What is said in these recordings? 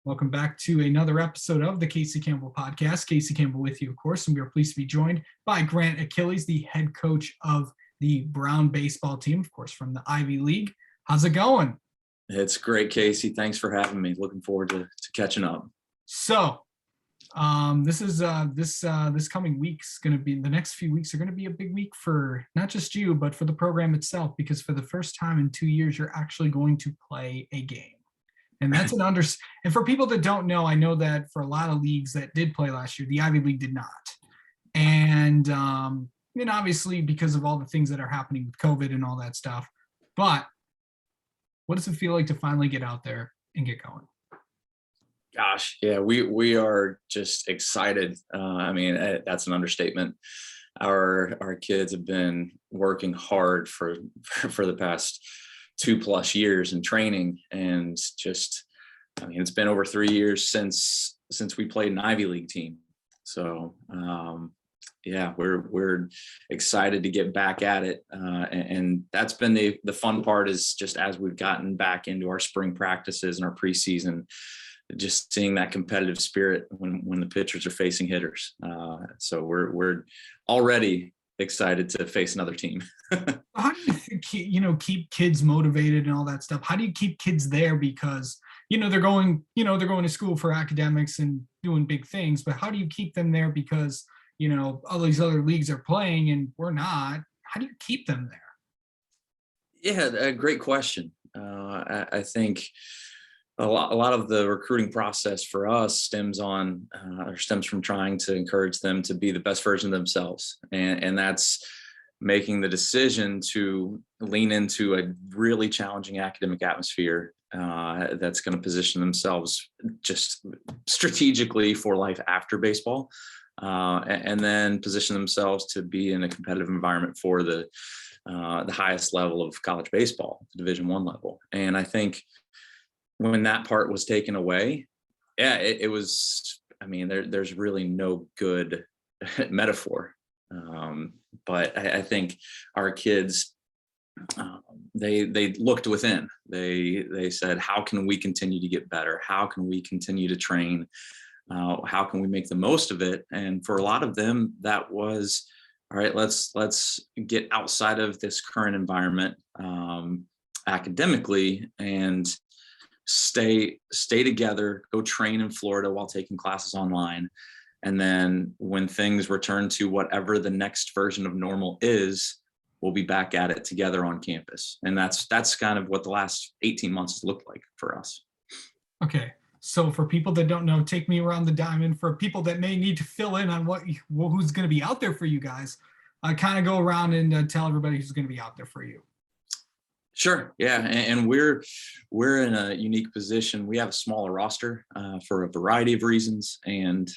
Welcome back to another episode of the Casey Campbell Podcast. Casey Campbell with you, of course, and we are pleased to be joined by Grant Achillies, the head coach of the Brown baseball team, of course, from the Ivy League. How's it going? It's great, Casey. Thanks for having me. Looking forward to catching up. So, this coming week's going to be, the next few weeks are going to be a big week for not just you, but for the program itself, because for the first time in 2 years, you're actually going to play a game. And that's and for people that don't know, I know that for a lot of leagues that did play last year, the Ivy League did not. And obviously because of all the things that are happening with COVID and all that stuff. But what does it feel like to finally get out there and get going? Gosh, yeah, we are just excited. That's an understatement. Our kids have been working hard for the past 2+ years in training, and it's been over 3 years since we played an Ivy League team. So we're excited to get back at it, and that's been the fun part, is just as we've gotten back into our spring practices and our preseason, just seeing that competitive spirit when the pitchers are facing hitters. So we're already excited to face another team. How do you keep kids motivated and all that stuff? How do you keep kids there? Because they're going to school for academics and doing big things, but how do you keep them there? Because all these other leagues are playing and we're not. How do you keep them there? Yeah, a great question. I think a lot of the recruiting process for us stems from trying to encourage them to be the best version of themselves. And that's making the decision to lean into a really challenging academic atmosphere that's going to position themselves just strategically for life after baseball, and then position themselves to be in a competitive environment for the highest level of college baseball, the Division I level. And I think when that part was taken away, it was, there's really no good metaphor. But I think our kids, they looked within. They said, how can we continue to get better? How can we continue to train? How can we make the most of it? And for a lot of them, that was, all right, let's get outside of this current environment academically and stay together, go train in Florida while taking classes online. And then when things return to whatever the next version of normal is, we'll be back at it together on campus. And that's kind of what the last 18 months has looked like for us. Okay. So for people that don't know, take me around the diamond. For people that may need to fill in on who's going to be out there for you guys, kind of go around and tell everybody who's going to be out there for you. Sure. Yeah. And we're in a unique position. We have a smaller roster for a variety of reasons. And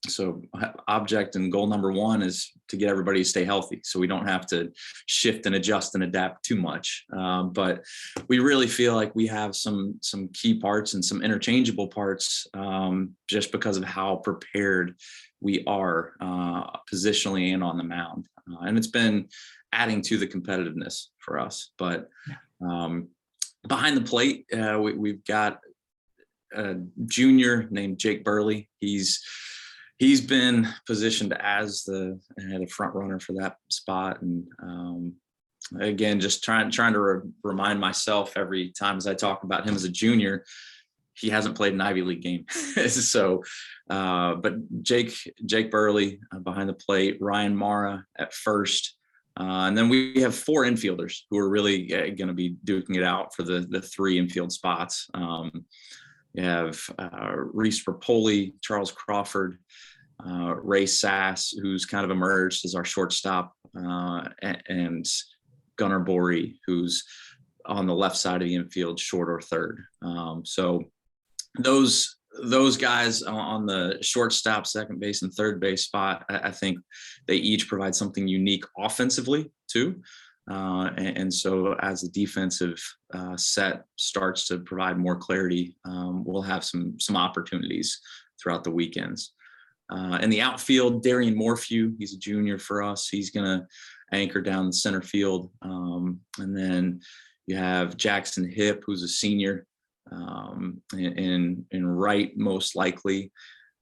so object and goal number one is to get everybody to stay healthy, so we don't have to shift and adjust and adapt too much. But we really feel like we have some key parts and some interchangeable parts, just because of how prepared we are positionally and on the mound. And it's been adding to the competitiveness for us. But behind the plate, we've got a junior named Jake Burley. He's been positioned as the front runner for that spot. And again, just trying to remind myself every time as I talk about him as a junior, he hasn't played an Ivy League game. So, but Jake Burley behind the plate, Ryan Mara at first. And then we have 4 infielders who are really going to be duking it out for the 3 infield spots. You have Reese Rapoli, Charles Crawford, Ray Sass, who's kind of emerged as our shortstop, and Gunnar Borey, who's on the left side of the infield, short or third. So those guys on the shortstop, second base, and third base spot, I think they each provide something unique offensively too. And so as the defensive set starts to provide more clarity, we'll have some opportunities throughout the weekends. In the outfield, Darian Morphew, he's a junior for us. He's going to anchor down the center field. And then you have Jackson Hipp, who's a senior. in right, most likely.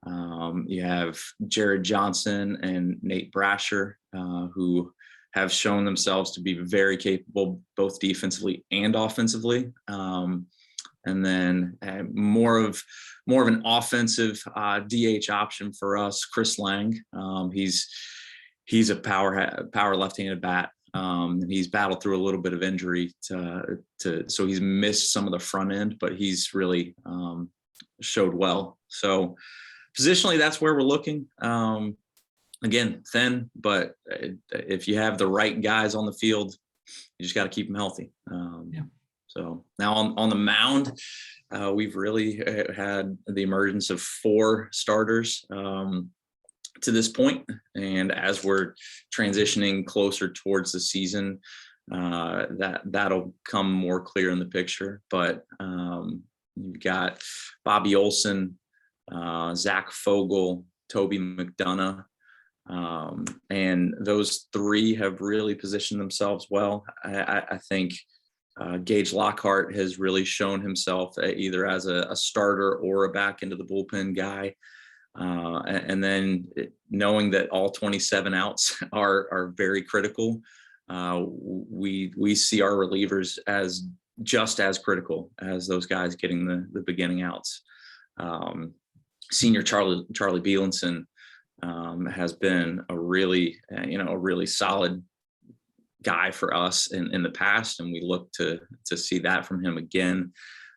You have Jared Johnson and Nate Brasher, who have shown themselves to be very capable, both defensively and offensively. And then more of an offensive DH option for us, Chris Lang. He's a power left-handed bat. He's battled through a little bit of injury so he's missed some of the front end, but he's really showed well. So positionally, that's where we're looking. Again, thin, but if you have the right guys on the field, you just got to keep them healthy. Yeah. So now on the mound, we've really had the emergence of 4 starters to this point. And as we're transitioning closer towards the season, that'll come more clear in the picture. But you've got Bobby Olson, Zach Fogel, Toby McDonough, and those 3 have really positioned themselves well. I think Gage Lockhart has really shown himself either as a starter or a back into the bullpen guy. And then knowing that all 27 outs are very critical, we see our relievers as just as critical as those guys getting the beginning outs. Senior Charlie Bielenson has been a really solid guy for us in the past, and we look to see that from him again.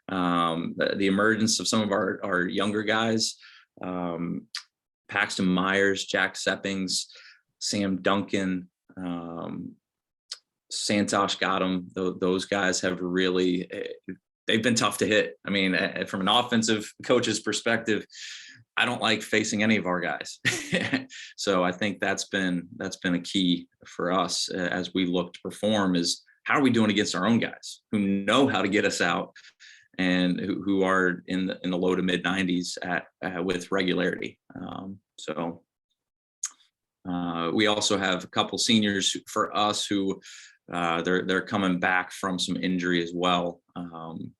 The emergence of some of our younger guys, Paxton Myers, Jack Seppings, Sam Duncan, Santosh Gautam, those guys have really, they've been tough to hit. I mean, from an offensive coach's perspective, I don't like facing any of our guys. So I think that's been a key for us as we look to perform, is how are we doing against our own guys who know how to get us out and who are in the low to mid 90s with regularity. We also have a couple seniors for us who they're coming back from some injury as well.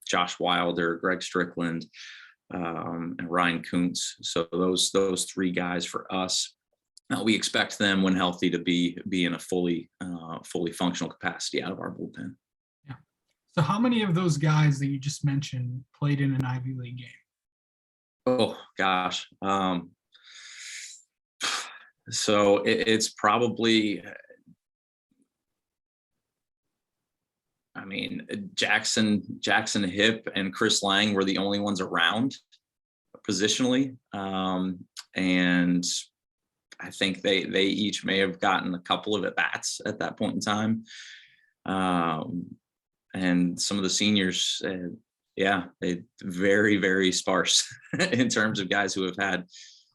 Josh Wilder, Greg Strickland, and Ryan Kuntz. So those 3 guys for us, we expect them, when healthy, to be in a fully functional capacity out of our bullpen. Yeah. So how many of those guys that you just mentioned played in an Ivy League game? Oh gosh. So it's probably, I mean, Jackson Hipp and Chris Lang were the only ones around positionally. And I think they each may have gotten a couple of at-bats at that point in time. And some of the seniors, they very, very sparse in terms of guys who have had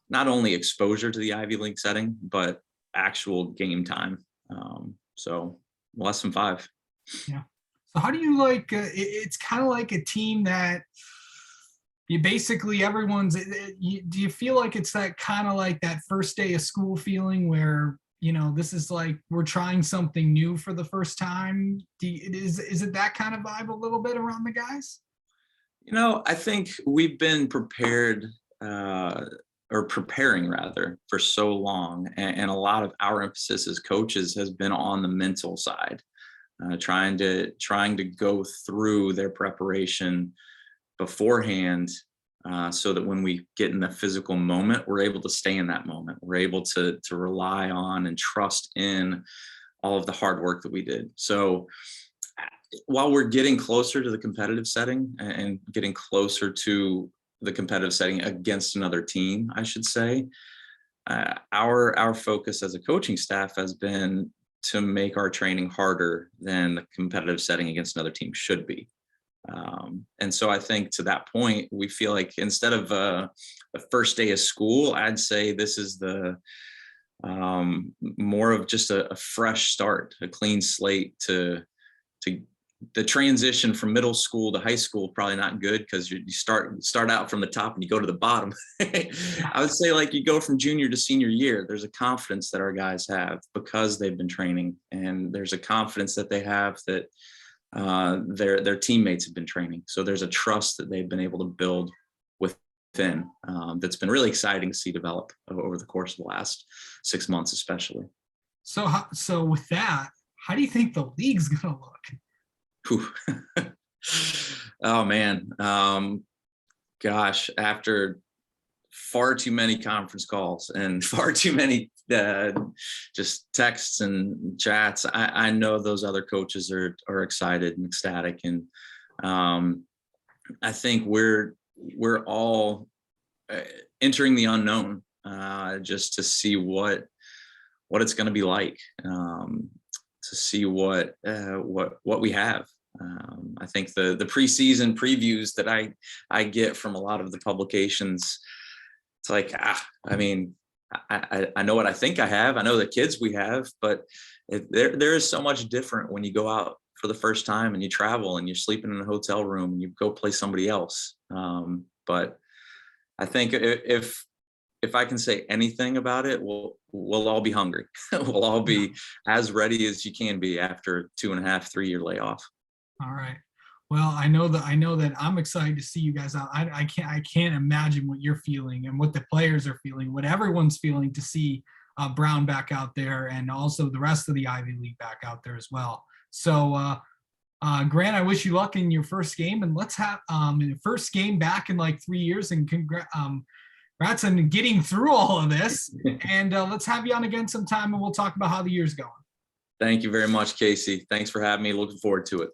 not only exposure to the Ivy League setting, but actual game time. So less than 5. Yeah. So how do you it's kind of like a team that you basically everyone's, do you feel like it's that kind of like that first day of school feeling where, this is like, we're trying something new for the first time? Is it that kind of vibe a little bit around the guys? I think we've been prepared, or preparing rather, for so long. And a lot of our emphasis as coaches has been on the mental side, trying to go through their preparation beforehand, so that when we get in the physical moment, we're able to stay in that moment. We're able to rely on and trust in all of the hard work that we did. So while we're getting closer to the competitive setting and getting closer to the competitive setting against another team, I should say, our focus as a coaching staff has been to make our training harder than the competitive setting against another team should be. And so I think to that point, we feel like instead of the first day of school, I'd say this is the more of just a fresh start, a clean slate to the transition from middle school to high school. Probably not good, because you start out from the top and you go to the bottom. I would say, like, you go from junior to senior year, there's a confidence that our guys have because they've been training, and there's a confidence that they have that their teammates have been training. So there's a trust that they've been able to build within, that's been really exciting to see develop over the course of the last 6 months, especially. So with that, how do you think the league's gonna look? Oh man, gosh, after far too many conference calls and far too many just texts and chats, I know those other coaches are excited and ecstatic, and I think we're all entering the unknown, just to see what it's going to be like, to see what we have. I think the preseason previews that I get from a lot of the publications, it's like, I mean, I know what I think I have. I know the kids we have, but there is so much different when you go out for the first time and you travel and you're sleeping in a hotel room and you go play somebody else. But I think if I can say anything about it, we'll all be hungry. We'll all be as ready as you can be after a 2.5, 3 year layoff. All right. Well, I know that I'm excited to see you guys out. I can't imagine what you're feeling and what the players are feeling, what everyone's feeling to see Brown back out there, and also the rest of the Ivy League back out there as well. So, Grant, I wish you luck in your first game, and let's have in the first game back in like 3 years, and congrats on getting through all of this. And let's have you on again sometime, and we'll talk about how the year's going. Thank you very much, Casey. Thanks for having me. Looking forward to it.